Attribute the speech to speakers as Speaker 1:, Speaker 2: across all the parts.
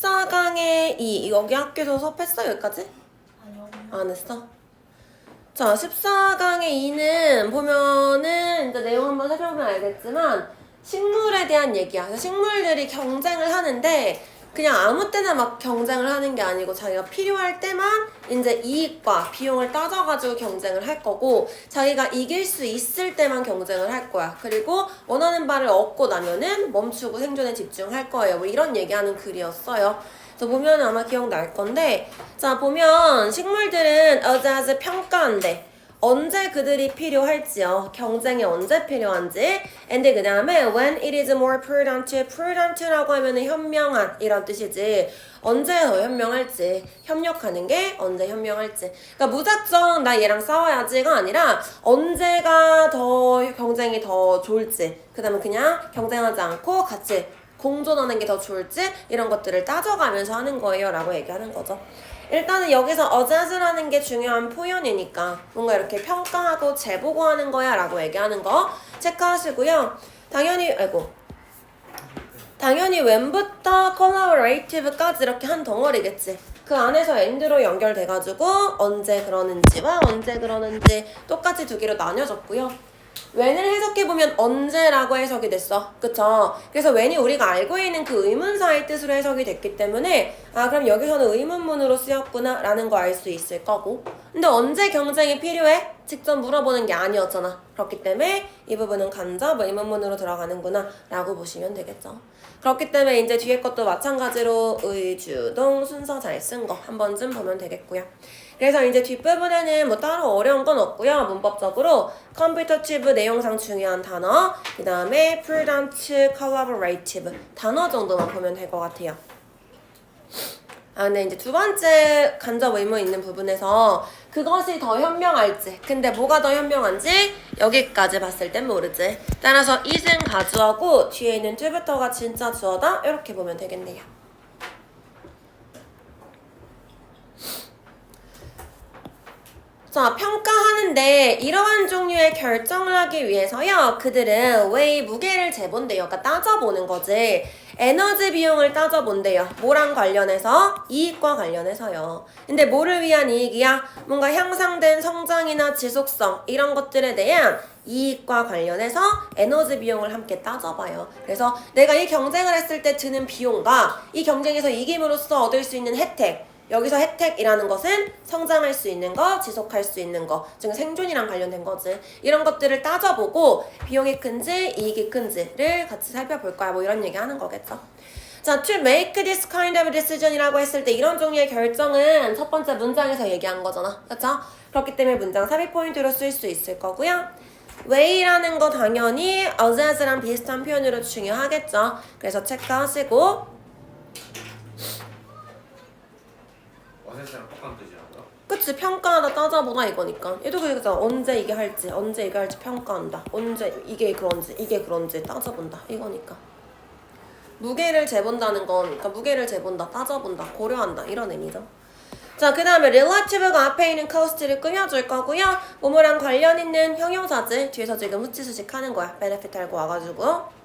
Speaker 1: 14강의 2 여기 학교에서 수업했어 여기까지?
Speaker 2: 아니요.
Speaker 1: 안 했어? 자 14강의 2는 보면은 이제 내용 한번 살펴보면 알겠지만 식물에 대한 얘기야. 그래서 식물들이 경쟁을 하는데 그냥 아무 때나 막 경쟁을 하는 게 아니고 자기가 필요할 때만 이제 이익과 비용을 따져가지고 경쟁을 할 거고 자기가 이길 수 있을 때만 경쟁을 할 거야. 그리고 원하는 바를 얻고 나면은 멈추고 생존에 집중할 거예요. 뭐 이런 얘기하는 글이었어요. 그래서 보면 아마 기억날 건데 자 보면 식물들은 as 평가한대. 언제 그들이 필요할지요. 경쟁이 언제 필요한지. and 그 다음에 when it is more prudent. prudent라고 하면은 현명한 이런 뜻이지. 언제 더 현명할지. 협력하는 게 언제 현명할지. 그러니까 무작정 나 얘랑 싸워야지가 아니라 언제가 더 경쟁이 더 좋을지. 그 다음에 그냥 경쟁하지 않고 같이 공존하는 게 더 좋을지 이런 것들을 따져가면서 하는 거예요 라고 얘기하는 거죠. 일단은 여기서 assess라는 게 중요한 표현이니까 뭔가 이렇게 평가하고 재보고하는 거야 라고 얘기하는 거 체크하시고요. 당연히 when부터 collaborative까지 이렇게 한 덩어리겠지. 그 안에서 and로 연결돼가지고 언제 그러는지와 언제 그러는지 똑같이 두 개로 나뉘어졌고요. when을 해석해보면 언제라고 해석이 됐어. 그쵸? 그래서 when이 우리가 알고 있는 그 의문사의 뜻으로 해석이 됐기 때문에 아 그럼 여기서는 의문문으로 쓰였구나 라는 거 알 수 있을 거고 근데 언제 경쟁이 필요해? 직접 물어보는 게 아니었잖아. 그렇기 때문에 이 부분은 간접 의문문으로 들어가는구나 라고 보시면 되겠죠. 그렇기 때문에 이제 뒤에 것도 마찬가지로 의주동 순서 잘 쓴 거 한 번쯤 보면 되겠고요. 그래서 이제 뒷부분에는 뭐 따로 어려운 건 없고요. 문법적으로 competitive 내용상 중요한 단어, 그 다음에 prudent, collaborative 단어 정도만 보면 될 것 같아요. 아, 근데 이제 두 번째 간접 의문 있는 부분에서 그것이 더 현명할지 근데 뭐가 더 현명한지 여기까지 봤을 땐 모르지. 따라서 is은 가주어고 뒤에 있는 to부터가 진짜 주어다 이렇게 보면 되겠네요. 자, 평가하는데 이러한 종류의 결정을 하기 위해서요. 그들은 weigh 무게를 재본대요. 그러니까 따져보는 거지. 에너지 비용을 따져본대요. 뭐랑 관련해서? 이익과 관련해서요. 근데 뭐를 위한 이익이야? 뭔가 향상된 성장이나 지속성 이런 것들에 대한 이익과 관련해서 에너지 비용을 함께 따져봐요. 그래서 내가 이 경쟁을 했을 때 드는 비용과 이 경쟁에서 이김으로써 얻을 수 있는 혜택 여기서 혜택이라는 것은 성장할 수 있는 거, 지속할 수 있는 거, 즉 생존이랑 관련된 거지. 이런 것들을 따져보고 비용이 큰지 이익이 큰지를 같이 살펴볼 거야. 뭐 이런 얘기 하는 거겠죠. 자, to make this kind of decision이라고 했을 때 이런 종류의 결정은 첫 번째 문장에서 얘기한 거잖아. 그렇죠? 그렇기 때문에 문장 삽입 포인트로 쓸 수 있을 거고요. weigh라는 거 당연히 assess랑 비슷한 표현으로 중요하겠죠. 그래서 체크하시고
Speaker 3: 어센스랑 똑같은 뜻이라고요?
Speaker 1: 그치 평가하다 따져보다 이거니까 얘도 그러잖아. 언제 이게 할지 평가한다. 언제 이게 그런지 따져본다 이거니까 무게를 재본다는 건 그러니까 무게를 재본다 따져본다 고려한다 이런 의미죠. 자 그 다음에 relative가 앞에 있는 cost를 꾸며줄 거고요. 뭐뭐랑 관련 있는 형용사지 뒤에서 지금 후치수식 하는 거야. benefit 알고 와가지고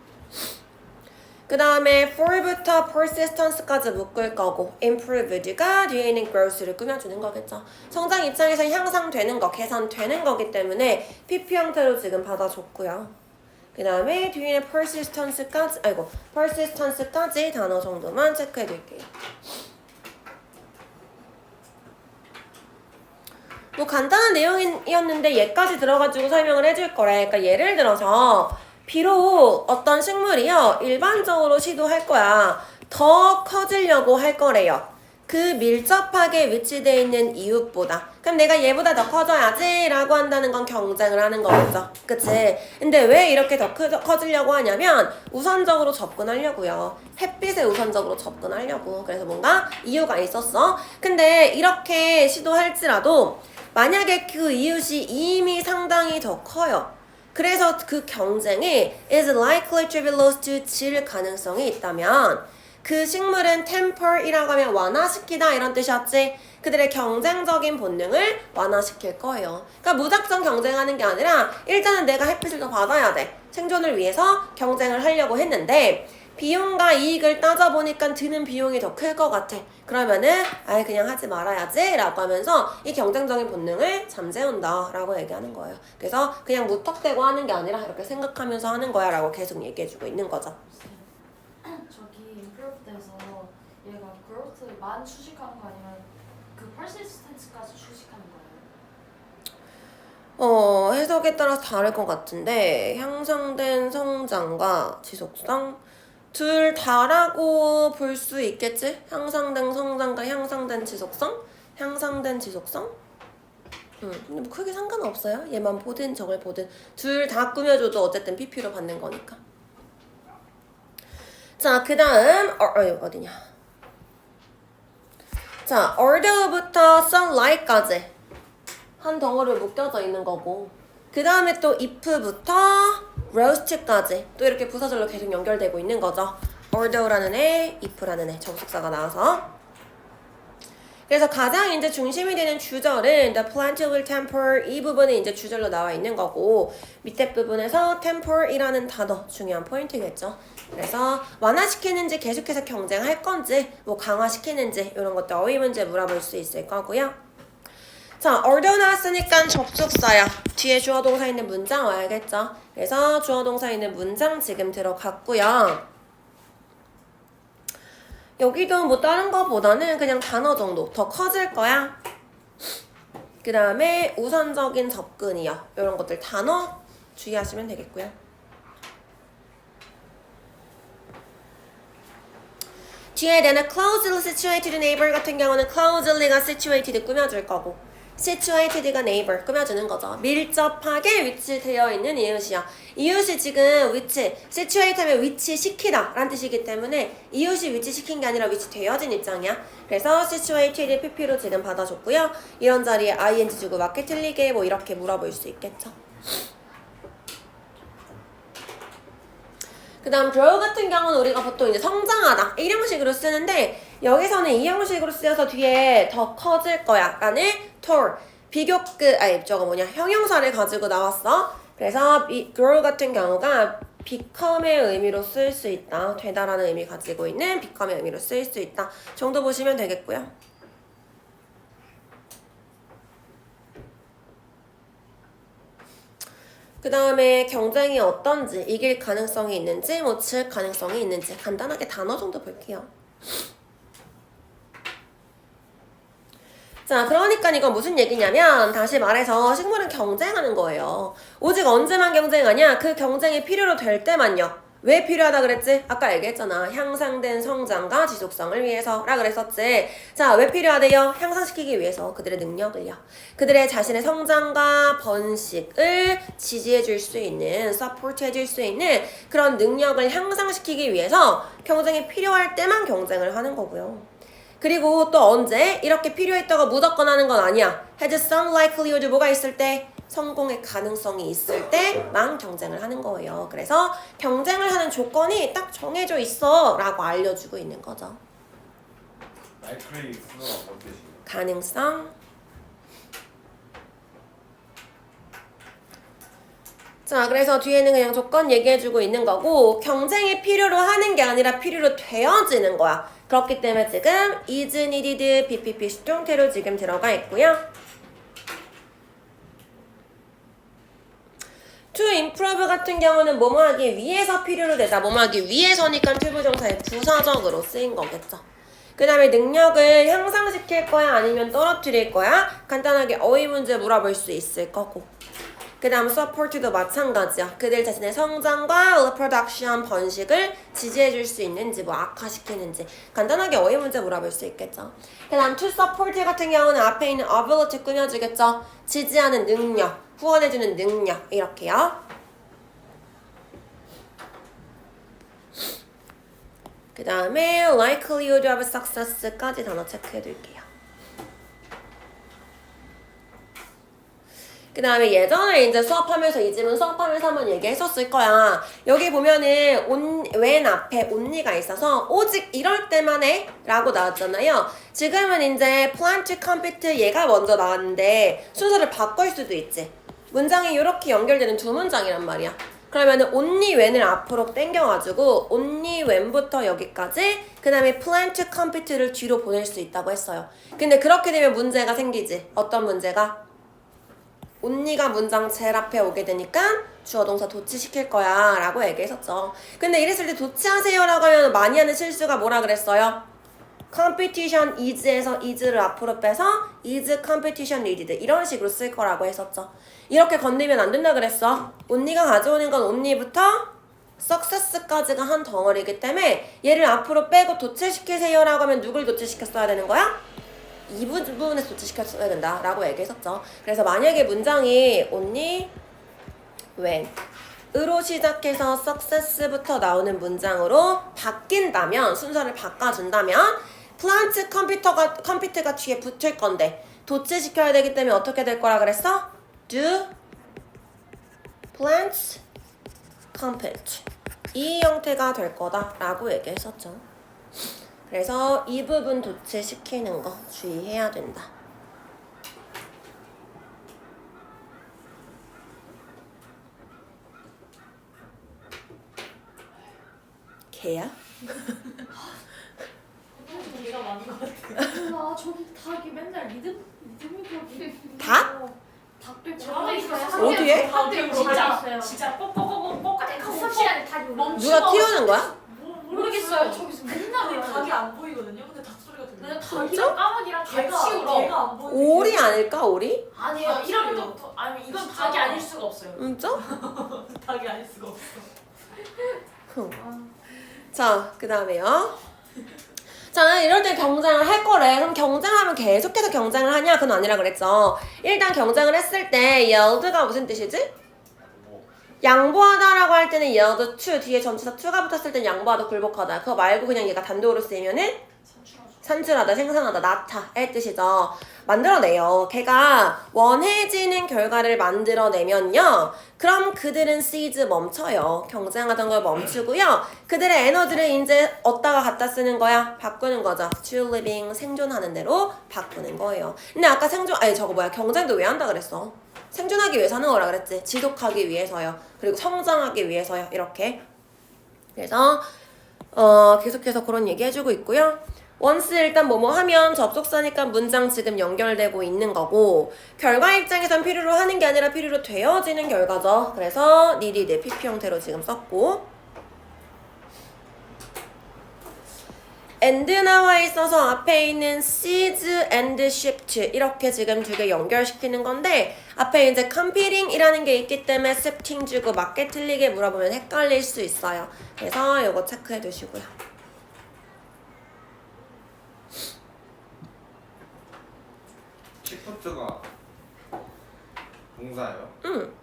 Speaker 1: 그 다음에 for부터 persistence까지 묶을 거고 improved가 뒤에 있는 growth를 꾸며주는 거겠죠. 성장 입장에서 향상되는 거, 개선되는 거기 때문에 PP 형태로 지금 받아줬고요. 그 다음에 뒤에 있는 persistence까지 단어 정도만 체크해둘게요. 뭐 간단한 내용이었는데 얘까지 들어가지고 설명을 해줄 거래. 그러니까 예를 들어서 비록 어떤 식물이요 일반적으로 시도할 거야 더 커지려고 할 거래요. 그 밀접하게 위치되어 있는 이웃보다. 그럼 내가 얘보다 더 커져야지 라고 한다는 건 경쟁을 하는 거겠죠. 그치? 근데 왜 이렇게 더 커지려고 하냐면 우선적으로 접근하려고요. 햇빛에 우선적으로 접근하려고. 그래서 뭔가 이유가 있었어. 근데 이렇게 시도할지라도 만약에 그 이웃이 이미 상당히 더 커요. 그래서 그 경쟁이 is likely to be lost to 질 가능성이 있다면 그 식물은 temper이라고 하면 완화시키다 이런 뜻이었지. 그들의 경쟁적인 본능을 완화시킬 거예요. 그러니까 무작정 경쟁하는 게 아니라 일단은 내가 햇빛을 더 받아야 돼. 생존을 위해서 경쟁을 하려고 했는데 비용과 이익을 따져보니까 드는 비용이 더 클 것 같아. 그러면은 아예 그냥 하지 말아야지 라고 하면서 이 경쟁적인 본능을 잠재운다 라고 얘기하는 거예요. 그래서 그냥 무턱대고 하는 게 아니라 이렇게 생각하면서 하는 거야 라고 계속 얘기해주고 있는 거죠.
Speaker 2: 저기 임프로브에서 얘가 growth만 추식하는 거 아니면 그 persistence까지 추식하는 거예요?
Speaker 1: 해석에 따라서 다를 것 같은데 향상된 성장과 지속성 둘 다라고 볼 수 있겠지? 향상된 성장과 향상된 지속성? 향상된 지속성? 근데 뭐 크게 상관없어요. 얘만 보든 저걸 보든 둘 다 꾸며줘도 어쨌든 PP로 받는 거니까. 자, 그 다음 여기 어디냐? 자, order부터 sunlight까지 한 덩어리로 묶여져 있는 거고 그 다음에 또 if부터 roast까지 또 이렇게 부사절로 계속 연결되고 있는 거죠. order라는 애, if라는 애 접속사가 나와서 그래서 가장 이제 중심이 되는 주절은 the plant will temper 이 부분이 이제 주절로 나와 있는 거고 밑에 부분에서 temper이라는 단어 중요한 포인트겠죠. 그래서 완화시키는지 계속해서 경쟁할 건지 뭐 강화시키는지 이런 것도 어휘 문제 물어볼 수 있을 거고요. 자, order 나왔으니까 접속사야. 뒤에 주어 동사 있는 문장 와야겠죠. 그래서 주어 동사 있는 문장 지금 들어갔고요. 여기도 뭐 다른 거보다는 그냥 단어 정도 더 커질 거야. 그 다음에 우선적인 접근이요. 이런 것들 단어 주의하시면 되겠고요. 뒤에 내는 closely situated neighbor 같은 경우는 closely가 situated 꾸며줄 거고 situated가 neighbor 꾸며주는 거죠. 밀접하게 위치되어 있는 이웃이야. 이웃이 지금 위치, situate 하면 위치시키다 라는 뜻이기 때문에 이웃이 위치시킨 게 아니라 위치되어진 입장이야. 그래서 situated pp로 지금 받아줬고요. 이런 자리에 ing 주고 맞게 틀리게 뭐 이렇게 물어볼 수 있겠죠. 그 다음 grow 같은 경우는 우리가 보통 이제 성장하다 이 형식으로 쓰는데 여기서는 이 형식으로 쓰여서 뒤에 더 커질 거야 라는 tall 비교급 저거 뭐냐 형용사를 가지고 나왔어. 그래서 grow 같은 경우가 become의 의미로 쓰일 수 있다. 되다라는 의미 가지고 있는 become의 의미로 쓰일 수 있다 정도 보시면 되겠고요. 그 다음에 경쟁이 어떤지, 이길 가능성이 있는지, 뭐 질 가능성이 있는지 간단하게 단어 정도 볼게요. 자, 그러니까 이건 무슨 얘기냐면 다시 말해서 식물은 경쟁하는 거예요. 오직 언제만 경쟁하냐? 그 경쟁이 필요로 될 때만요. 왜 필요하다 그랬지? 아까 얘기했잖아. 향상된 성장과 지속성을 위해서라 그랬었지. 자, 왜 필요하대요? 향상시키기 위해서 그들의 능력을요. 그들의 자신의 성장과 번식을 지지해줄 수 있는, 서포트해줄 수 있는 그런 능력을 향상시키기 위해서 경쟁이 필요할 때만 경쟁을 하는 거고요. 그리고 또 언제? 이렇게 필요했다고 무조건 하는 건 아니야. has some likelihood 뭐가 있을 때? 성공의 가능성이 있을 때만 경쟁을 하는 거예요. 그래서 경쟁을 하는 조건이 딱 정해져 있어 라고 알려주고 있는 거죠.
Speaker 3: likely 수가 뭔 뜻이에요?
Speaker 1: 가능성. 자, 그래서 뒤에는 그냥 조건 얘기해주고 있는 거고 경쟁이 필요로 하는 게 아니라 필요로 되어지는 거야. 그렇기 때문에 지금 is needed, BPP 수동태로 지금 들어가 있고요. to improve 같은 경우는 뭐뭐 하기 위해서 필요로 되다. 뭐뭐 하기 위해서니까 투부정사의 부사적으로 쓰인 거겠죠. 그 다음에 능력을 향상시킬 거야 아니면 떨어뜨릴 거야? 간단하게 어휘 문제 물어볼 수 있을 거고. 그 다음 support도 마찬가지야. 그들 자신의 성장과 reproduction 번식을 지지해줄 수 있는지 뭐 악화시키는지 간단하게 어휘 문제 물어볼 수 있겠죠. 그 다음 to support 같은 경우는 앞에 있는 ability 꾸며주겠죠. 지지하는 능력, 후원해주는 능력 이렇게요. 그 다음에 likelihood of success까지 단어 체크해둘게요. 그 다음에 예전에 이제 수업하면서 이 집은 수업하면서 한번 얘기했었을 거야. 여기 보면은 웬 앞에 only가 있어서 오직 이럴 때만 해 라고 나왔잖아요. 지금은 이제 plant compete 얘가 먼저 나왔는데 순서를 바꿀 수도 있지. 문장이 이렇게 연결되는 두 문장이란 말이야. 그러면은 only when을 앞으로 당겨가지고 only when부터 여기까지 그 다음에 plan to compete를 뒤로 보낼 수 있다고 했어요. 근데 그렇게 되면 문제가 생기지. 어떤 문제가? only가 문장 제일 앞에 오게 되니까 주어 동사 도치시킬 거야 라고 얘기했었죠. 근데 이랬을 때 도치하세요 라고 하면 많이 하는 실수가 뭐라 그랬어요? competition is에서 is를 앞으로 빼서 is competition needed 이런 식으로 쓸 거라고 했었죠. 이렇게 건드리면 안 된다 그랬어. only가 가져오는 건 only부터 success까지가 한 덩어리이기 때문에 얘를 앞으로 빼고 도치시키세요 라고 하면 누굴 도치시켰어야 되는 거야? 이 부분에서 도치시켰어야 된다 라고 얘기했었죠. 그래서 만약에 문장이 only when 으로 시작해서 success부터 나오는 문장으로 바뀐다면, 순서를 바꿔준다면 plant compute가 뒤에 붙을 건데 도치시켜야 되기 때문에 어떻게 될 거라 그랬어? do plants compute 이 형태가 될 거다 라고 얘기했었죠. 그래서 이 부분 도치시키는 거 주의해야 된다. 개야?
Speaker 2: 얘가 많은 것 같아. 나 저기 닭이 맨날 리듬이
Speaker 1: 닭?
Speaker 2: 닭들
Speaker 4: 저기 있어요.
Speaker 1: 어디에?
Speaker 4: 닭들
Speaker 2: 진짜
Speaker 4: 진짜 꼭꼭꼭꼭꼭까지
Speaker 2: 수업 시간에 닭이
Speaker 1: 누가 튀어오는 거야?
Speaker 2: 모르겠어요. 저기서 맨날
Speaker 4: 근데
Speaker 2: 닭이
Speaker 4: 닭이 안 보이거든요. 근데 닭 소리가
Speaker 2: 근데
Speaker 4: 들려요.
Speaker 2: 닭이랑 까마귀랑 같이 울어.
Speaker 4: 개가 안 보이는
Speaker 1: 오리 아닐까? 오리?
Speaker 4: 아니에요.
Speaker 2: 닭이에요.
Speaker 4: 이러면 또 아니 이건
Speaker 2: 진짜.
Speaker 4: 닭이 아닐 수가 없어요.
Speaker 1: 진짜?
Speaker 4: 닭이 아닐 수가 없어.
Speaker 1: 자, 그 다음에요. 자, 이럴 때 경쟁을 할 거래. 그럼 경쟁하면 계속해서 경쟁을 하냐? 그건 아니라 그랬죠. 일단 경쟁을 했을 때 yield가 무슨 뜻이지? 양보하다라고 할 때는 yield to 뒤에 전치사 to가 붙었을 땐 양보하다, 굴복하다. 그거 말고 그냥 얘가 단독으로 쓰이면은 산출하다, 생산하다, 나타의 뜻이죠. 만들어내요. 걔가 원해지는 결과를 만들어내면요. 그럼 그들은 seeds 멈춰요. 경쟁하던 걸 멈추고요. 그들의 에너지를 이제 얻다가 갖다 쓰는 거야. 바꾸는 거죠. to living, 생존하는 대로 바꾸는 거예요. 근데 아까 경쟁도 왜 한다 그랬어? 생존하기 위해서 하는 거라 그랬지. 지속하기 위해서요. 그리고 성장하기 위해서요. 이렇게. 그래서 계속해서 그런 얘기 해주고 있고요. once 일단 뭐뭐 하면 접속사니까 문장 지금 연결되고 있는 거고, 결과 입장에선 필요로 하는 게 아니라 필요로 되어지는 결과죠. 그래서 needed PP 형태로 지금 썼고, and 나와 있어서 앞에 있는 seeds and shift 이렇게 지금 두 개 연결시키는 건데, 앞에 이제 competing이라는 게 있기 때문에 shifting 주고 맞게 틀리게 물어보면 헷갈릴 수 있어요. 그래서 이거 체크해 두시고요.
Speaker 3: 시프트가 동사예요?
Speaker 1: 응.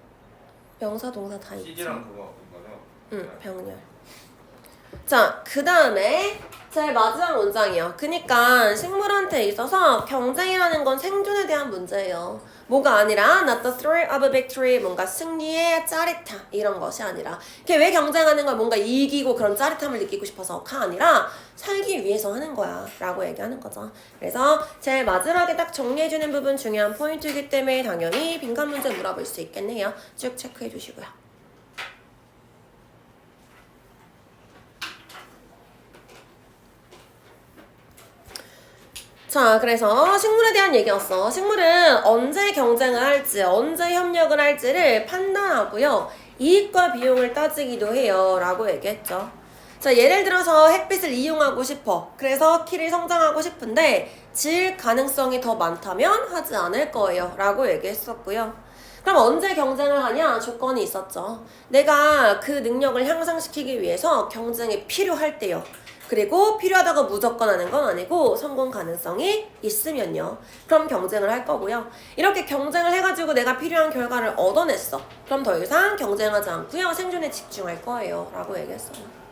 Speaker 1: 명사, 동사 다 있지.
Speaker 3: 시기랑 그거 이거죠?
Speaker 1: 응, 병렬. 자, 그 다음에 제일 마지막 문장이요. 그니까 식물한테 있어서 경쟁이라는 건 생존에 대한 문제예요. 뭐가 아니라 not the thrill of a victory, 뭔가 승리의 짜릿함 이런 것이 아니라, 걔 왜 경쟁하는 걸 뭔가 이기고 그런 짜릿함을 느끼고 싶어서가 아니라 살기 위해서 하는 거야 라고 얘기하는 거죠. 그래서 제일 마지막에 딱 정리해주는 부분 중요한 포인트이기 때문에 당연히 빈칸 문제 물어볼 수 있겠네요. 쭉 체크해 주시고요. 자, 그래서 식물에 대한 얘기였어. 식물은 언제 경쟁을 할지, 언제 협력을 할지를 판단하고요. 이익과 비용을 따지기도 해요. 라고 얘기했죠. 자, 예를 들어서 햇빛을 이용하고 싶어. 그래서 키를 성장하고 싶은데 질 가능성이 더 많다면 하지 않을 거예요. 라고 얘기했었고요. 그럼 언제 경쟁을 하냐? 조건이 있었죠. 내가 그 능력을 향상시키기 위해서 경쟁이 필요할 때요. 그리고 필요하다고 무조건 하는 건 아니고 성공 가능성이 있으면요. 그럼 경쟁을 할 거고요. 이렇게 경쟁을 해가지고 내가 필요한 결과를 얻어냈어. 그럼 더 이상 경쟁하지 않고요. 생존에 집중할 거예요. 라고 얘기했어요.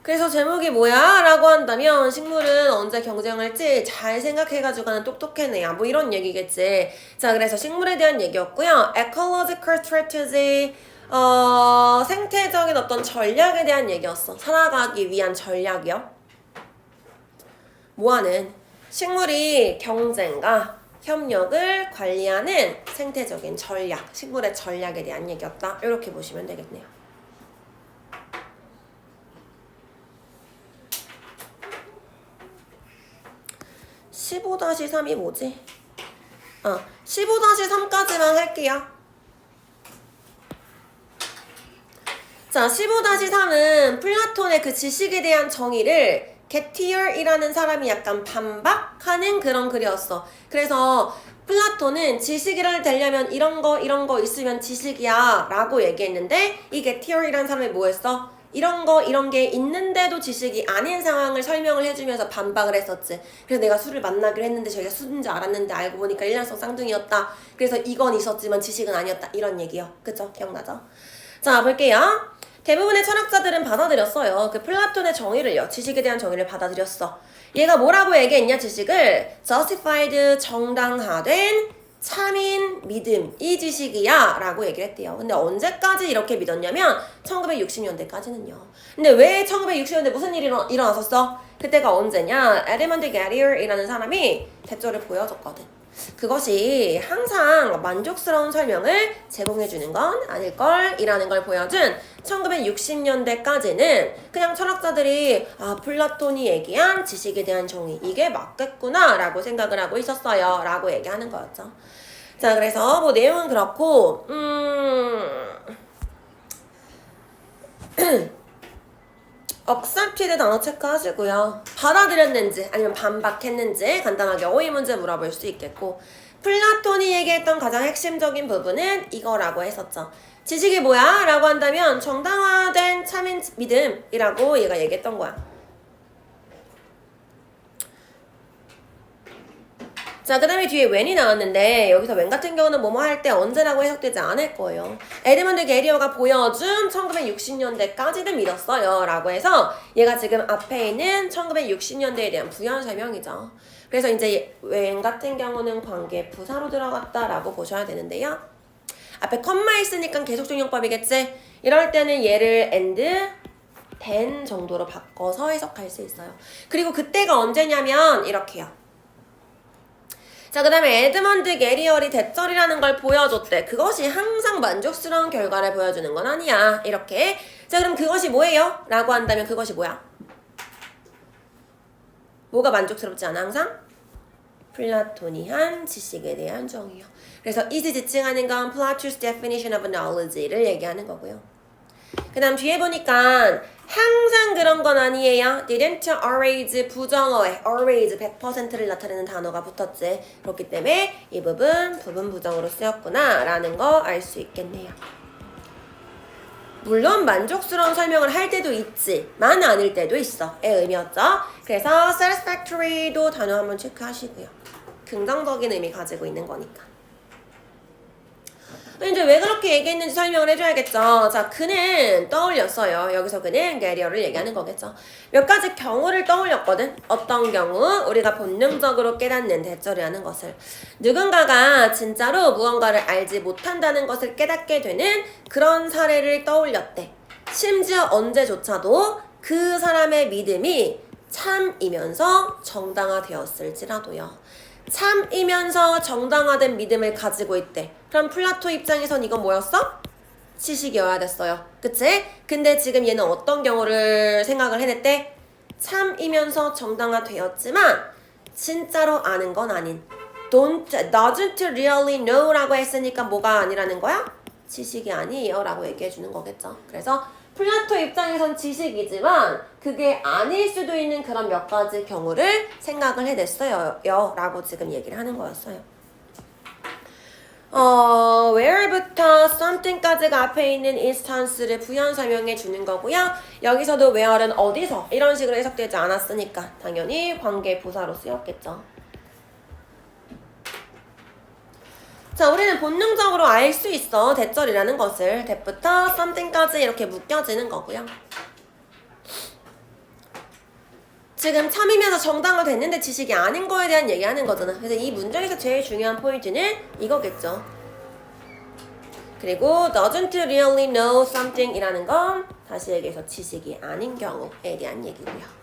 Speaker 1: 그래서 제목이 뭐야? 라고 한다면 식물은 언제 경쟁할지 잘 생각해가지고 하는 똑똑해내야 뭐 이런 얘기겠지. 자, 그래서 식물에 대한 얘기였고요. ecological strategy, 생태적인 어떤 전략에 대한 얘기였어. 살아가기 위한 전략이요. 뭐하는? 식물이 경쟁과 협력을 관리하는 생태적인 전략, 식물의 전략에 대한 얘기였다. 이렇게 보시면 되겠네요. (15-3) 이 뭐지? 15-3까지만 할게요. 자, 15-3은 플라톤의 그 지식에 대한 정의를 게티얼이라는 사람이 약간 반박하는 그런 글이었어. 그래서 플라톤은 지식이라 되려면 이런 거 있으면 지식이야 라고 얘기했는데 이 게티얼이라는 사람이 뭐 했어? 이런 게 있는데도 지식이 아닌 상황을 설명을 해주면서 반박을 했었지. 그래서 내가 술을 만나기로 했는데 저희가 술인 줄 알았는데 알고 보니까 일란성 쌍둥이였다. 그래서 이건 있었지만 지식은 아니었다. 이런 얘기요. 그쵸? 기억나죠? 자, 볼게요. 대부분의 철학자들은 받아들였어요. 그 플라톤의 정의를요. 지식에 대한 정의를 받아들였어. 얘가 뭐라고 얘기했냐, 지식을? justified, 정당화된 참인 믿음, 이 지식이야 라고 얘기를 했대요. 근데 언제까지 이렇게 믿었냐면 1960년대까지는요. 근데 왜 1960년대 무슨 일이 일어났었어? 그때가 언제냐? 에드먼드 게리얼이라는 사람이 대조를 보여줬거든. 그것이 항상 만족스러운 설명을 제공해주는 건 아닐걸 이라는 걸 보여준 1960년대까지는 그냥 철학자들이 플라톤이 얘기한 지식에 대한 정의 이게 맞겠구나 라고 생각을 하고 있었어요 라고 얘기하는 거였죠. 자, 그래서 뭐 내용은 그렇고 accepted 단어 체크하시고요. 받아들였는지 아니면 반박했는지 간단하게 어휘 문제 물어볼 수 있겠고, 플라톤이 얘기했던 가장 핵심적인 부분은 이거라고 했었죠. 지식이 뭐야? 라고 한다면 정당화된 참인 믿음이라고 얘가 얘기했던 거야. 자, 그 다음에 뒤에 when이 나왔는데 여기서 when 같은 경우는 뭐뭐 할 때 언제라고 해석되지 않을 거예요. 에드먼드 게리어가 보여준 1960년대까지는 믿었어요 라고 해서 얘가 지금 앞에 있는 1960년대에 대한 부연 설명이죠. 그래서 이제 when 같은 경우는 관계 부사로 들어갔다라고 보셔야 되는데요. 앞에 컴마 있으니까 계속적용법이겠지? 이럴 때는 얘를 and, then 정도로 바꿔서 해석할 수 있어요. 그리고 그때가 언제냐면 이렇게요. 자, 그 다음에 에드먼드 게리얼이 대절이라는 걸 보여줬대. 그것이 항상 만족스러운 결과를 보여주는 건 아니야. 이렇게. 자, 그럼 그것이 뭐예요? 라고 한다면 그것이 뭐야? 뭐가 만족스럽지 않아 항상? 플라토니한 지식에 대한 정의요. 그래서 이지 지칭하는 건 Plato's definition of knowledge를 얘기하는 거고요. 그 다음 뒤에 보니까 항상 그런 건 아니에요. didn't always 부정어에 always 100%를 나타내는 단어가 붙었지. 그렇기 때문에 이 부분 부정으로 쓰였구나 라는 거 알 수 있겠네요. 물론 만족스러운 설명을 할 때도 있지만 아닐 때도 있어 의 의미였죠. 그래서 satisfactory도 단어 한번 체크하시고요. 긍정적인 의미 가지고 있는 거니까. 이제 왜 그렇게 얘기했는지 설명을 해줘야겠죠. 자, 그는 떠올렸어요. 여기서 그는 게리어를 얘기하는 거겠죠. 몇 가지 경우를 떠올렸거든. 어떤 경우? 우리가 본능적으로 깨닫는 대절이라는 것을. 누군가가 진짜로 무언가를 알지 못한다는 것을 깨닫게 되는 그런 사례를 떠올렸대. 심지어 언제조차도 그 사람의 믿음이 참이면서 정당화되었을지라도요. 참이면서 정당화된 믿음을 가지고 있대. 그럼 플라토 입장에선 이건 뭐였어? 지식이어야 됐어요. 그치? 근데 지금 얘는 어떤 경우를 생각을 해냈대? 참이면서 정당화되었지만 진짜로 아는 건 아닌 doesn't really know 라고 했으니까 뭐가 아니라는 거야? 지식이 아니에요 라고 얘기해주는 거겠죠. 그래서 플라토 입장에선 지식이지만 그게 아닐 수도 있는 그런 몇 가지 경우를 생각을 해냈어요 라고 지금 얘기를 하는 거였어요. where부터 something까지가 앞에 있는 instance를 부연 설명해 주는 거고요. 여기서도 where는 어디서 이런 식으로 해석되지 않았으니까 당연히 관계 부사로 쓰였겠죠. 자, 우리는 본능적으로 알 수 있어. 대절이라는 것을. 대부터 something까지 이렇게 묶여지는 거고요. 지금 참이면서 정당화 됐는데 지식이 아닌 거에 대한 얘기하는 거잖아. 그래서 이 문장에서 제일 중요한 포인트는 이거겠죠. 그리고 doesn't really know something 이라는 건 다시 얘기해서 지식이 아닌 경우에 대한 얘기고요.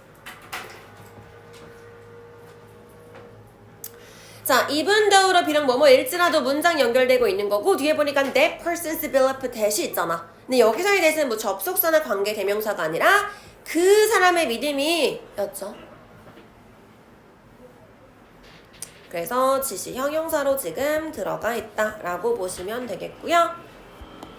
Speaker 1: 자, even though로 비록 뭐뭐일지라도 문장 연결되고 있는 거고 뒤에 보니까 that person's belief that이 있잖아. 근데 여기서의 that은 뭐 접속사나 관계 대명사가 아니라 그 사람의 믿음이 였죠. 그래서 지시 형용사로 지금 들어가 있다라고 보시면 되겠고요.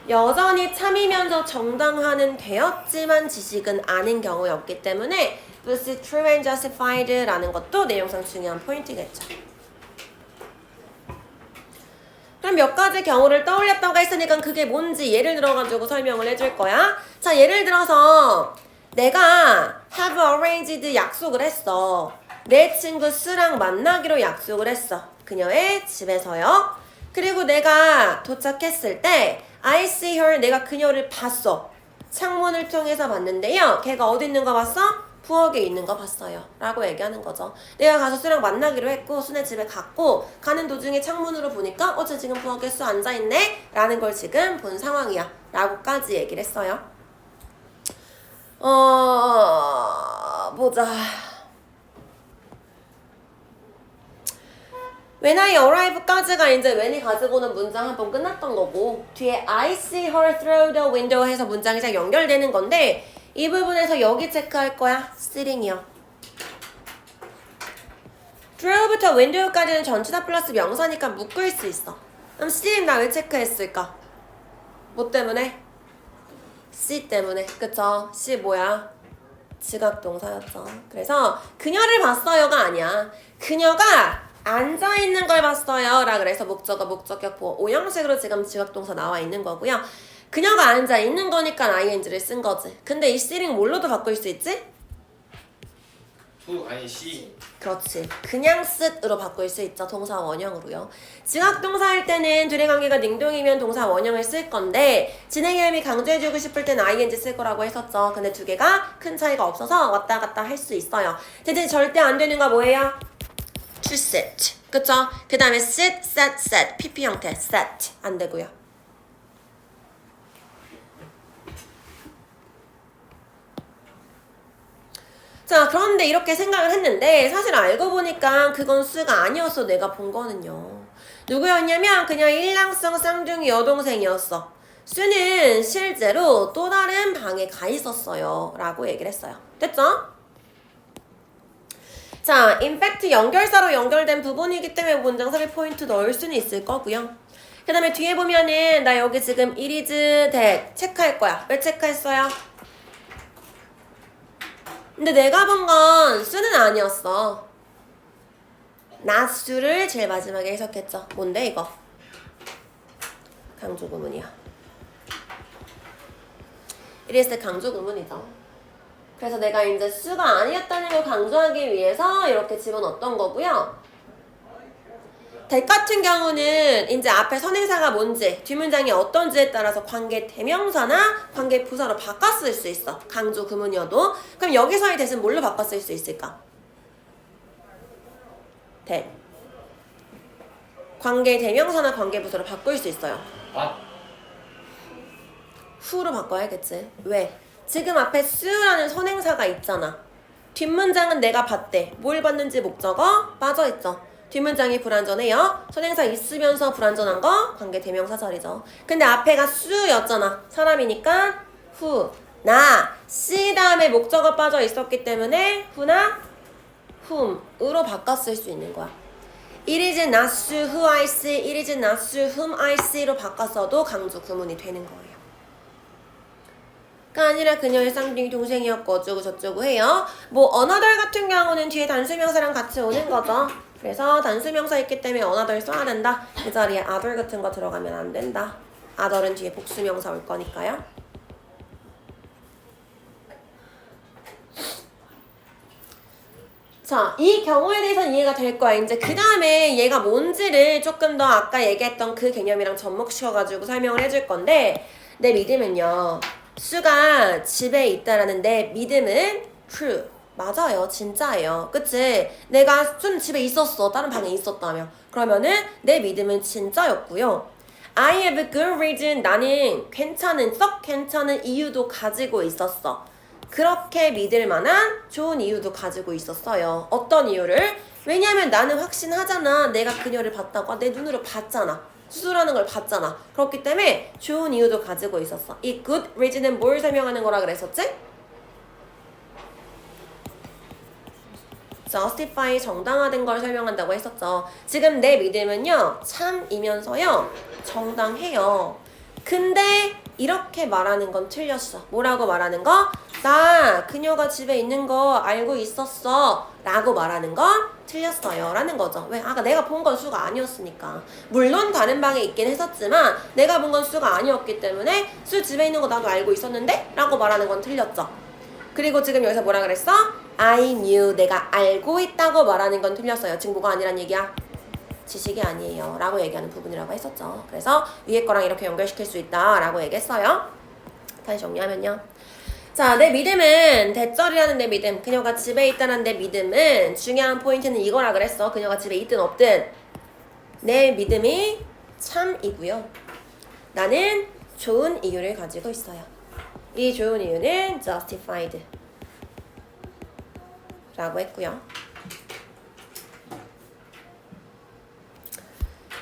Speaker 1: 여전히 참이면서 정당화는 되었지만 지식은 아닌 경우였기 때문에 this true and justified라는 것도 내용상 중요한 포인트겠죠. 그럼 몇 가지 경우를 떠올렸다고 했으니까 그게 뭔지 예를 들어가지고 설명을 해줄 거야. 자, 예를 들어서 내가 have arranged 약속을 했어. 내 친구 수랑 만나기로 약속을 했어. 그녀의 집에서요. 그리고 내가 도착했을 때 I see her, 내가 그녀를 봤어. 창문을 통해서 봤는데요. 걔가 어디 있는 거 봤어? 부엌에 있는 거 봤어요. 라고 얘기하는 거죠. 내가 가서 수랑 만나기로 했고 수네 집에 갔고 가는 도중에 창문으로 보니까 쟤 지금 부엌에 수 앉아있네? 라는 걸 지금 본 상황이야. 라고까지 얘기를 했어요. 보자. When I arrive까지가 이제 when이 가지고 오는 문장 한 번 끝났던 거고 뒤에 I see her through the window 해서 문장이 잘 연결되는 건데 이 부분에서 여기 체크할 거야. sitting이요. through부터 window까지는 전치사 플러스 명사니까 묶을 수 있어. 그럼 sitting 나 왜 체크했을까? 뭐 때문에? sit 때문에. 그쵸? sit 뭐야? 지각동사였죠. 그래서 그녀를 봤어요가 아니야. 그녀가 앉아있는 걸 봤어요 라 그래서 목적어, 목적격, 보어 5형식으로 지금 지각동사 나와 있는 거고요. 그녀가 앉아있는 거니까 ing를 쓴 거지. 근데 이 sitting 뭘로도 바꿀 수 있지?
Speaker 3: to 아니 she.
Speaker 1: 그렇지. 그냥 sit으로 바꿀 수 있죠. 동사 원형으로요. 지각동사 할 때는 둘의 관계가 능동이면 동사 원형을 쓸 건데 진행의 의미 강조해주고 싶을 때는 ing 쓸 거라고 했었죠. 근데 두 개가 큰 차이가 없어서 왔다 갔다 할 수 있어요. 대신 절대 안 되는 거 뭐예요? to sit. 그쵸? 그 다음에 sit, sat, sat. PP 형태. sat. 안 되고요. 자, 그런데 이렇게 생각을 했는데 사실 알고 보니까 그건 수가 아니었어. 내가 본 거는요. 누구였냐면 그냥 일랑성 쌍둥이 여동생이었어. 수는 실제로 또 다른 방에 가 있었어요. 라고 얘기를 했어요. 됐죠? 자, in fact 연결사로 연결된 부분이기 때문에 문장 삽입 포인트 넣을 수는 있을 거고요. 그 다음에 뒤에 보면은 나 여기 지금 it is that 체크할 거야. 왜 체크했어요? 근데 내가 본 건 수는 아니었어. not 수를 제일 마지막에 해석했죠. 뭔데 이거? 강조 구문이야. it is 강조 구문이죠. 그래서 내가 이제 수가 아니었다는 걸 강조하기 위해서 이렇게 집어넣었던 거고요. that 같은 경우는 이제 앞에 선행사가 뭔지, 뒷문장이 어떤지에 따라서 관계 대명사나 관계 부사로 바꿔 쓸 수 있어. 강조 구문이어도. 그럼 여기서의 that은 뭘로 바꿔 쓸 수 있을까? that. 관계 대명사나 관계 부사로 바꿀 수 있어요. who로 바꿔야겠지. 왜? 지금 앞에 수라는 선행사가 있잖아. 뒷문장은 내가 봤대. 뭘 봤는지 목적어 빠져있죠. 뒷문장이 불완전해요. 선행사 있으면서 불완전한 거 관계 대명사 자리죠. 근데 앞에가 수였잖아. 사람이니까 who, 나, she 다음에 목적어 빠져 있었기 때문에 who나 whom으로 바꿨을 수 있는 거야. It is not who I see, it is not whom I see로 바꿨어도 강조 구문이 되는 거예요. 가 아니라 그녀의 쌍둥이 동생이었고 어쩌고 저쩌고 해요. 뭐 another 같은 경우는 뒤에 단수명사랑 같이 오는 거죠. 그래서 단수명사 있기 때문에 another 써야 된다. 그 자리에 other 같은 거 들어가면 안 된다. other은 뒤에 복수명사 올 거니까요. 자, 이 경우에 대해서는 이해가 될 거야. 이제 그 다음에 얘가 뭔지를 조금 더 아까 얘기했던 그 개념이랑 접목시켜가지고 설명을 해줄 건데 내 믿음은요. 수가 집에 있다라는 내 믿음은 true. 맞아요. 진짜예요. 그치? 내가 수는 집에 있었어. 다른 방에 있었다며. 그러면은 내 믿음은 진짜였고요. I have good reason. 나는 썩 괜찮은 이유도 가지고 있었어. 그렇게 믿을 만한 좋은 이유도 가지고 있었어요. 어떤 이유를? 왜냐면 나는 확신하잖아. 내가 그녀를 봤다고. 내 눈으로 봤잖아. 수술하는 걸 봤잖아. 그렇기 때문에 좋은 이유도 가지고 있었어. 이 good reason은 뭘 설명하는 거라 그랬었지? justify 정당화된 걸 설명한다고 했었죠. 지금 내 믿음은요 참이면서요 정당해요. 근데 이렇게 말하는 건 틀렸어. 뭐라고 말하는 거? 나 그녀가 집에 있는 거 알고 있었어 라고 말하는 건 틀렸어요 라는 거죠. 왜? 아까 내가 본 건 수가 아니었으니까. 물론 다른 방에 있긴 했었지만 내가 본 건 수가 아니었기 때문에 수 집에 있는 거 나도 알고 있었는데? 라고 말하는 건 틀렸죠. 그리고 지금 여기서 뭐라 그랬어? I knew, 내가 알고 있다고 말하는 건 틀렸어요. 지금 뭐가 아니란 얘기야? 지식이 아니에요 라고 얘기하는 부분이라고 했었죠. 그래서 위에 거랑 이렇게 연결시킬 수 있다 라고 얘기했어요. 다시 정리하면요, 자, 내 믿음은 대절이라는 내 믿음, 그녀가 집에 있다는 내 믿음은 중요한 포인트는 이거라 그랬어. 그녀가 집에 있든 없든 내 믿음이 참이고요, 나는 좋은 이유를 가지고 있어요. 이 좋은 이유는 justified 라고 했고요.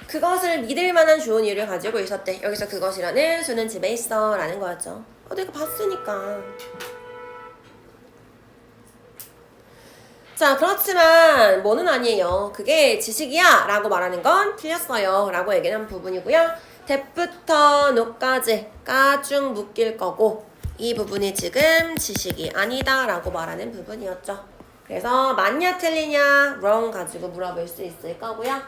Speaker 1: 그것을 믿을 만한 좋은 이유를 가지고 있었대. 여기서 그것이라는 수는 집에 있어 라는 거였죠. 내가 봤으니까. 자, 그렇지만 뭐는 아니에요. 그게 지식이야 라고 말하는 건 틀렸어요 라고 얘기한 부분이고요. 대부터 노까지 까쭉 묶일 거고 이 부분이 지금 지식이 아니다 라고 말하는 부분이었죠. 그래서 맞냐 틀리냐 wrong 가지고 물어볼 수 있을 거고요.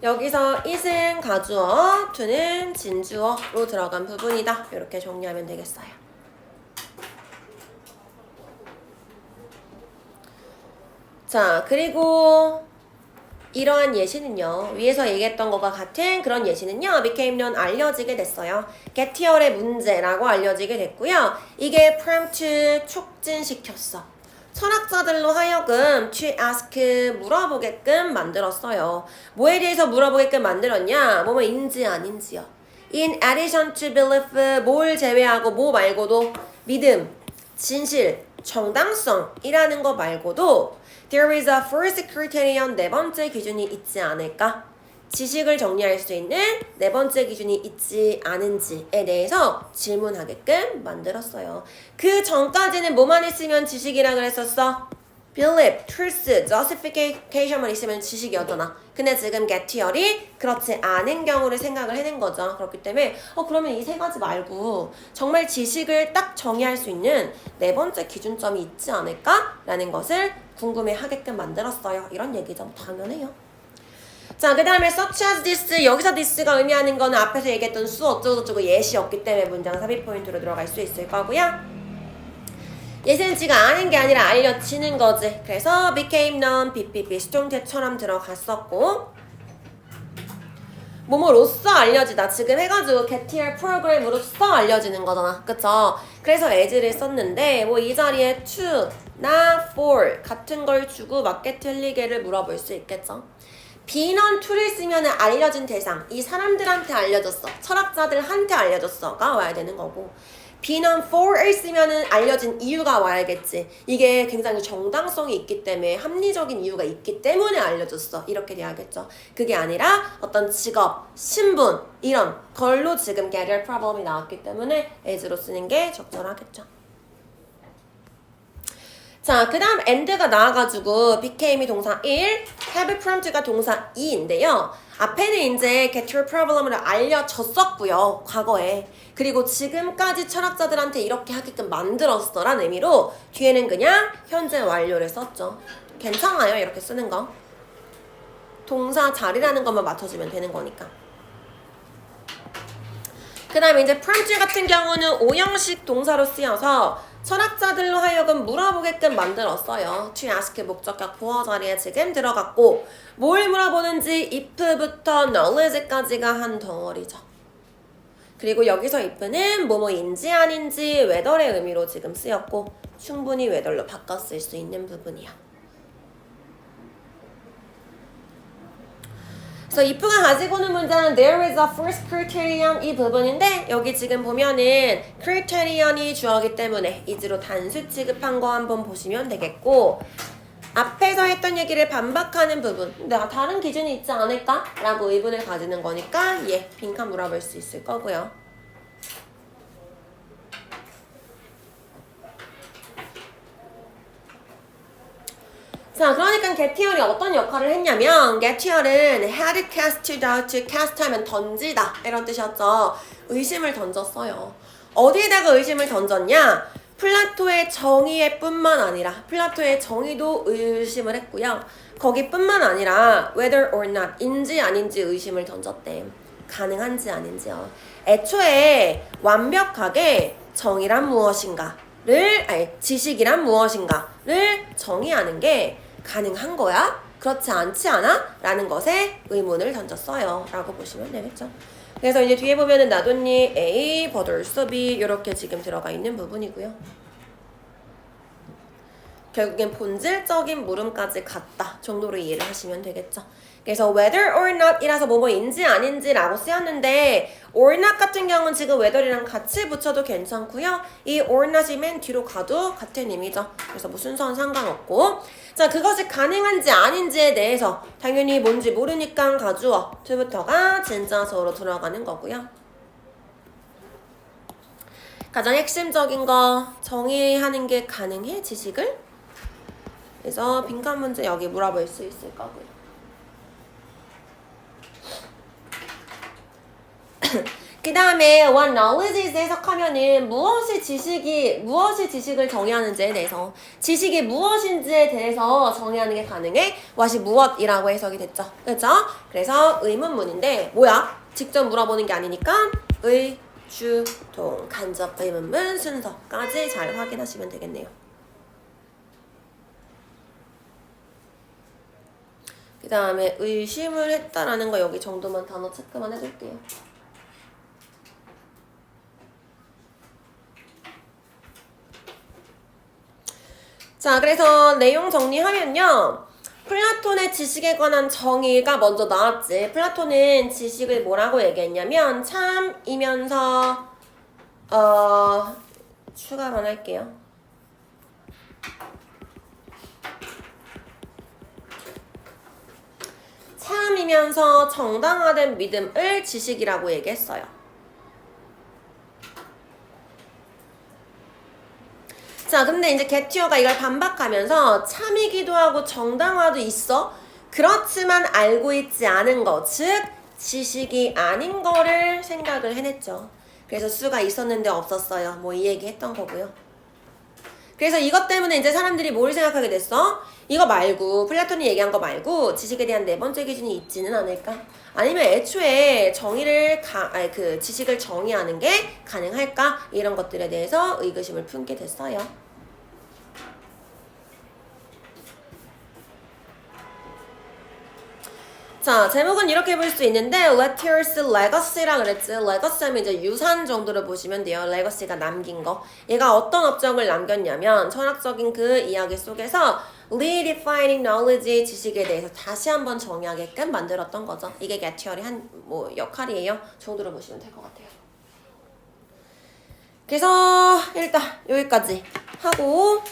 Speaker 1: 여기서 it은 가주어, to는 진주어로 들어간 부분이다. 이렇게 정리하면 되겠어요. 자, 그리고 이러한 예시는요, 위에서 얘기했던 것과 같은 그런 예시는요, became known, 알려지게 됐어요. get here의 문제라고 알려지게 됐고요. 이게 prompt, 촉진시켰어. 철학자들로 하여금 to ask, 물어보게끔 만들었어요. 뭐에 대해서 물어보게끔 만들었냐? 뭐인지 아닌지요. In addition to belief, 뭘 제외하고 뭐 말고도 믿음, 진실, 정당성이라는 거 말고도 there is a first criterion, 네 번째 기준이 있지 않을까? 지식을 정리할 수 있는 네 번째 기준이 있지 않은지에 대해서 질문하게끔 만들었어요. 그 전까지는 뭐만 있으면 지식이라 그랬었어? belief, truth, justification만 있으면 지식이었잖아. 근데 지금 get here이 그렇지 않은 경우를 생각을 해낸 거죠. 그렇기 때문에 그러면 이 세 가지 말고 정말 지식을 딱 정의할 수 있는 네 번째 기준점이 있지 않을까? 라는 것을 궁금해하게끔 만들었어요. 이런 얘기죠. 당연해요. 자, 그 다음에 such as this, 여기서 this가 의미하는 거는 앞에서 얘기했던 수 어쩌고저쩌고 예시였기 때문에 문장 삽입 포인트로 들어갈 수 있을 거고요. 예시는 지가 아는 게 아니라 알려지는 거지. 그래서 became known, BPP, 수동태처럼 들어갔었고, 뭐뭐로써 알려지다. 지금 해가지고 get here 프로그램으로써 알려지는 거잖아. 그쵸? 그래서 as를 썼는데 뭐 이 자리에 to, 나 for 같은 걸 주고 맞게 틀리게를 물어볼 수 있겠죠. 비넌 to를 쓰면 알려진 대상, 이 사람들한테 알려졌어, 철학자들한테 알려졌어가 와야 되는 거고, 비넌 for을 쓰면 알려진 이유가 와야겠지. 이게 굉장히 정당성이 있기 때문에, 합리적인 이유가 있기 때문에 알려졌어, 이렇게 돼야겠죠. 그게 아니라 어떤 직업, 신분 이런 걸로 지금 get your problem이 나왔기 때문에 as로 쓰는 게 적절하겠죠. 자, 그 다음 and가 나와가지고 became이 동사 1, have prompt가 동사 2인데요. 앞에는 이제 get your problem을 알려줬었고요, 과거에. 그리고 지금까지 철학자들한테 이렇게 하게끔 만들었어 라는 의미로 뒤에는 그냥 현재 완료를 썼죠. 괜찮아요, 이렇게 쓰는 거. 동사 자리라는 것만 맞춰주면 되는 거니까. 그 다음에 이제 prompt 같은 경우는 5형식 동사로 쓰여서 철학자들로 하여금 물어보게끔 만들었어요. to ask 목적격 보어 자리에 지금 들어갔고, 뭘 물어보는지 if부터 knowledge까지가 한 덩어리죠. 그리고 여기서 if는 뭐뭐인지 아닌지 whether의 의미로 지금 쓰였고, 충분히 whether로 바꿔 쓸 수 있는 부분이야. 그래서 if가 가지고 오는 문장은 there is a first criterion 이 부분인데 여기 지금 보면은 criterion이 주어기 때문에 is로 단수 취급한 거 한번 보시면 되겠고 앞에서 했던 얘기를 반박하는 부분 내가 다른 기준이 있지 않을까? 라고 의문을 가지는 거니까 빈칸 물어볼 수 있을 거고요. 자, 그러니까 getTheory 어떤 역할을 했냐면 getTheory는 had cast doubt, cast 하면 던지다 이런 뜻이었죠. 의심을 던졌어요. 어디에다가 의심을 던졌냐? 플라토의 정의에 뿐만 아니라 플라토의 정의도 의심을 했고요. 거기뿐만 아니라 whether or not 인지 아닌지 의심을 던졌대. 가능한지 아닌지요. 애초에 완벽하게 정의란 무엇인가를 지식이란 무엇인가를 정의하는 게 가능한 거야? 그렇지 않지 않아? 라는 것에 의문을 던졌어요. 라고 보시면 되겠죠. 그래서 이제 뒤에 보면은 나돈니 A, but also B 이렇게 지금 들어가 있는 부분이고요. 결국엔 본질적인 물음까지 같다 정도로 이해를 하시면 되겠죠. 그래서 whether or not 이라서 뭐뭐인지 아닌지 라고 쓰였는데 or not 같은 경우는 지금 whether이랑 같이 붙여도 괜찮고요. 이 or not이 맨 뒤로 가도 같은 의미죠. 그래서 뭐 순서는 상관없고 자 그것이 가능한지 아닌지에 대해서 당연히 뭔지 모르니까 가주어 to부터가 진짜서로 들어가는 거고요. 가장 핵심적인 거 정의하는 게 가능해 지식을? 그래서 빈칸 문제 여기 물어볼 수 있을 거고요. 그 다음에 what knowledge is 해석하면은 무엇이 지식을 정의하는지에 대해서 지식이 무엇인지에 대해서 정의하는 게 가능해 what이 무엇이라고 해석이 됐죠. 그렇죠? 그래서 의문문인데 뭐야? 직접 물어보는 게 아니니까 의, 주, 동, 간접 의문문 순서까지 잘 확인하시면 되겠네요. 그 다음에 의심을 했다라는 거 여기 정도만 단어 체크만 해둘게요. 자, 그래서 내용 정리하면요. 플라톤의 지식에 관한 정의가 먼저 나왔지. 플라톤은 지식을 뭐라고 얘기했냐면 참이면서 추가만 할게요. 참이면서 정당화된 믿음을 지식이라고 얘기했어요. 자, 근데 이제 getTheory가 이걸 반박하면서 참이기도 하고 정당화도 있어. 그렇지만 알고 있지 않은 것, 즉 지식이 아닌 거를 생각을 해냈죠. 그래서 수가 있었는데 없었어요. 뭐 이 얘기 했던 거고요. 그래서 이것 때문에 이제 사람들이 뭘 생각하게 됐어? 이거 말고 플라톤이 얘기한 거 말고 지식에 대한 네 번째 기준이 있지는 않을까? 아니면 애초에 정의를 지식을 정의하는 게 가능할까? 이런 것들에 대해서 의구심을 품게 됐어요. 자, 제목은 이렇게 볼 수 있는데 Lettiers Legacy라 그랬지. Legacy 하면 이제 유산 정도로 보시면 돼요. Legacy가 남긴 거. 얘가 어떤 업적을 남겼냐면 철학적인 그 이야기 속에서 redefining knowledge 지식에 대해서 다시 한번 정의하게끔 만들었던 거죠. 이게 getTheory 한 역할이에요. 정도로 보시면 될 것 같아요. 그래서 일단 여기까지 하고